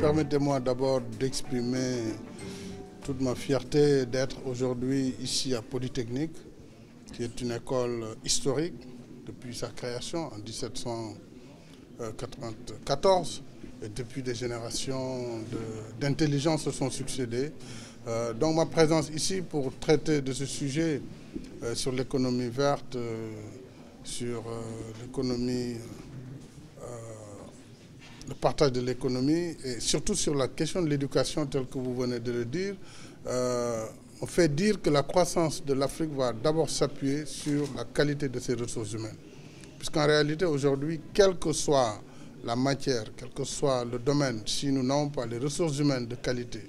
Permettez-moi d'abord d'exprimer toute ma fierté d'être aujourd'hui ici à Polytechnique, qui est une école historique depuis sa création en 1794. Et depuis des générations d'intelligence se sont succédées. Donc ma présence ici pour traiter de ce sujet sur l'économie verte, sur l'économie, le partage de l'économie et surtout sur la question de l'éducation telle que vous venez de le dire, on fait dire que la croissance de l'Afrique va d'abord s'appuyer sur la qualité de ses ressources humaines. Puisqu'en réalité aujourd'hui, quelle que soit la matière, quel que soit le domaine, si nous n'avons pas les ressources humaines de qualité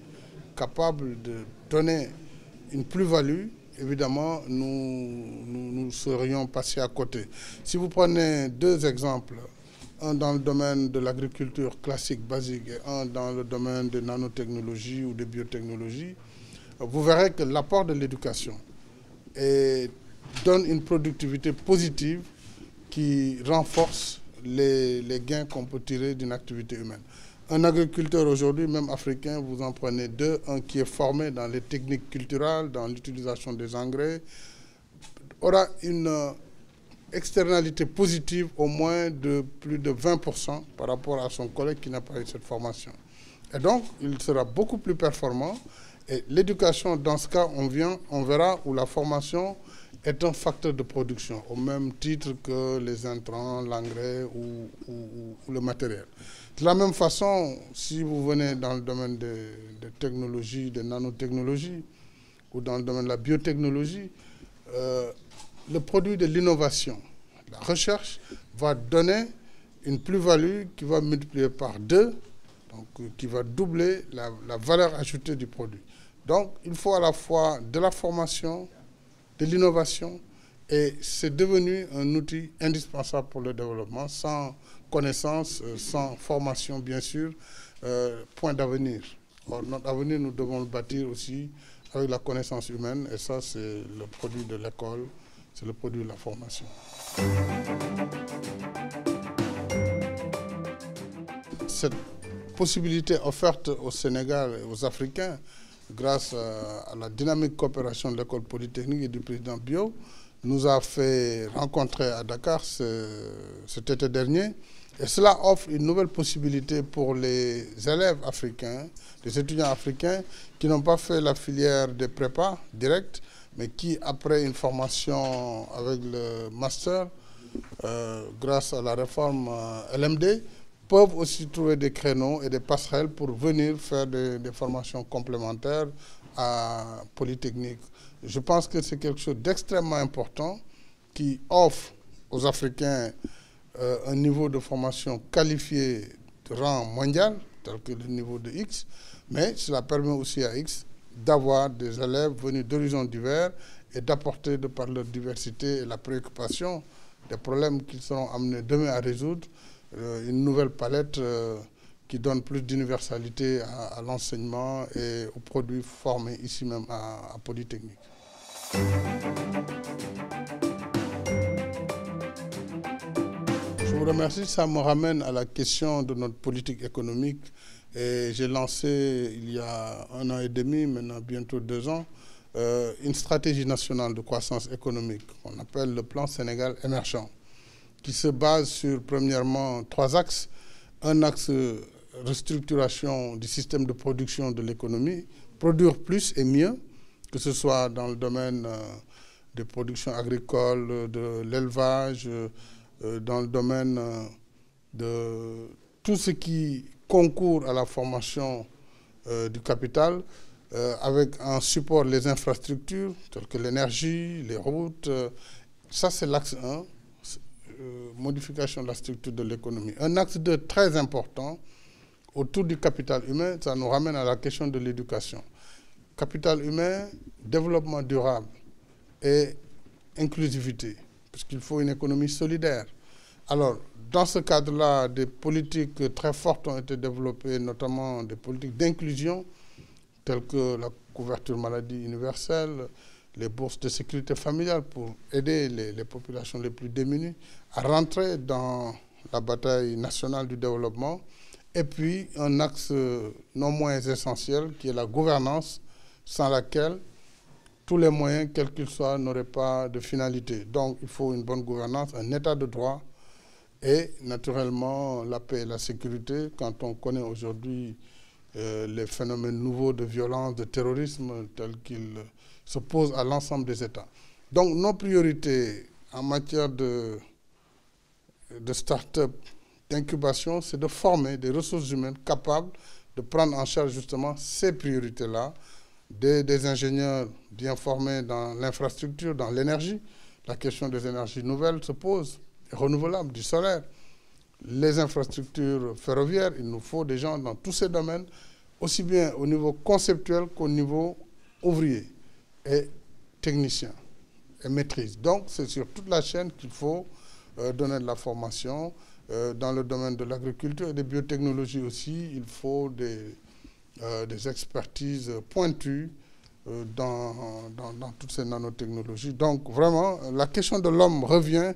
capables de donner une plus-value, évidemment, nous serions passés à côté. Si vous prenez deux exemples, un dans le domaine de l'agriculture classique, basique, et un dans le domaine de nanotechnologie ou de biotechnologie, vous verrez que l'apport de l'éducation donne une productivité positive qui renforce les gains qu'on peut tirer d'une activité humaine. Un agriculteur aujourd'hui, même africain, vous en prenez deux, un qui est formé dans les techniques culturelles, dans l'utilisation des engrais, aura une externalité positive au moins de plus de 20% par rapport à son collègue qui n'a pas eu cette formation. Et donc, il sera beaucoup plus performant. Et l'éducation, dans ce cas, on verra où la formation est un facteur de production, au même titre que les intrants, l'engrais ou le matériel. De la même façon, si vous venez dans le domaine des technologies, des nanotechnologies, ou dans le domaine de la biotechnologie, le produit de l'innovation, la recherche, va donner une plus-value qui va multiplier par 2, donc qui va doubler la valeur ajoutée du produit. Donc, il faut à la fois de la formation, de l'innovation, et c'est devenu un outil indispensable pour le développement. Sans connaissance, sans formation, bien sûr, point d'avenir. Or, notre avenir, nous devons le bâtir aussi avec la connaissance humaine, et ça, c'est le produit de l'école, c'est le produit de la formation. Cette possibilité offerte au Sénégal et aux Africains, grâce à la dynamique coopération de l'école polytechnique et du président Bio, nous a fait rencontrer à Dakar cet été dernier. Et cela offre une nouvelle possibilité pour les élèves africains, les étudiants africains qui n'ont pas fait la filière de prépa direct, mais qui, après une formation avec le master, grâce à la réforme LMD, peuvent aussi trouver des créneaux et des passerelles pour venir faire des formations complémentaires à Polytechnique. Je pense que c'est quelque chose d'extrêmement important qui offre aux Africains un niveau de formation qualifié de rang mondial, tel que le niveau de X, mais cela permet aussi à X d'avoir des élèves venus d'horizons divers et d'apporter, de par leur diversité et la préoccupation des problèmes qu'ils seront amenés demain à résoudre, une nouvelle palette qui donne plus d'universalité à l'enseignement et aux produits formés ici même à Polytechnique. Je vous remercie, ça me ramène à la question de notre politique économique. Et j'ai lancé il y a 1 an et demi, maintenant bientôt 2 ans, une stratégie nationale de croissance économique qu'on appelle le plan Sénégal émergent, qui se base sur, premièrement, 3 axes. Un axe restructuration du système de production de l'économie, produire plus et mieux, que ce soit dans le domaine des productions agricoles, de l'élevage, dans le domaine de tout ce qui concourt à la formation du capital, avec en support les infrastructures, telles que l'énergie, les routes. Ça, c'est l'axe 1. Modification de la structure de l'économie. Un axe 2 très important autour du capital humain, ça nous ramène à la question de l'éducation. Capital humain, développement durable et inclusivité, puisqu'il faut une économie solidaire. Alors, dans ce cadre-là, des politiques très fortes ont été développées, notamment des politiques d'inclusion, telles que la couverture maladie universelle, les bourses de sécurité familiale pour aider les populations les plus démunies à rentrer dans la bataille nationale du développement Et puis, un axe non moins essentiel, qui est la gouvernance, sans laquelle tous les moyens, quels qu'ils soient, n'auraient pas de finalité. Donc, il faut une bonne gouvernance, un état de droit et, naturellement, la paix et la sécurité. Quand on connaît aujourd'hui les phénomènes nouveaux de violence, de terrorisme, tels qu'ils se posent à l'ensemble des États. Donc, nos priorités en matière de start-up, d'incubation, c'est de former des ressources humaines capables de prendre en charge justement ces priorités-là, des ingénieurs bien formés dans l'infrastructure, dans l'énergie. La question des énergies nouvelles se pose, renouvelables, du solaire. Les infrastructures ferroviaires, il nous faut des gens dans tous ces domaines, aussi bien au niveau conceptuel qu'au niveau ouvrier et technicien et maîtrise. Donc, c'est sur toute la chaîne qu'il faut donner de la formation. Dans le domaine de l'agriculture et des biotechnologies aussi, il faut des expertises pointues dans toutes ces nanotechnologies. Donc, vraiment, la question de l'homme revient,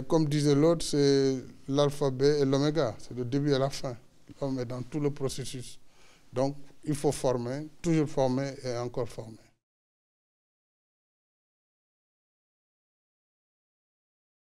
comme disait l'autre, c'est l'alphabet et l'oméga, c'est le début et la fin. L'homme est dans tout le processus. Donc, il faut former, toujours former et encore former.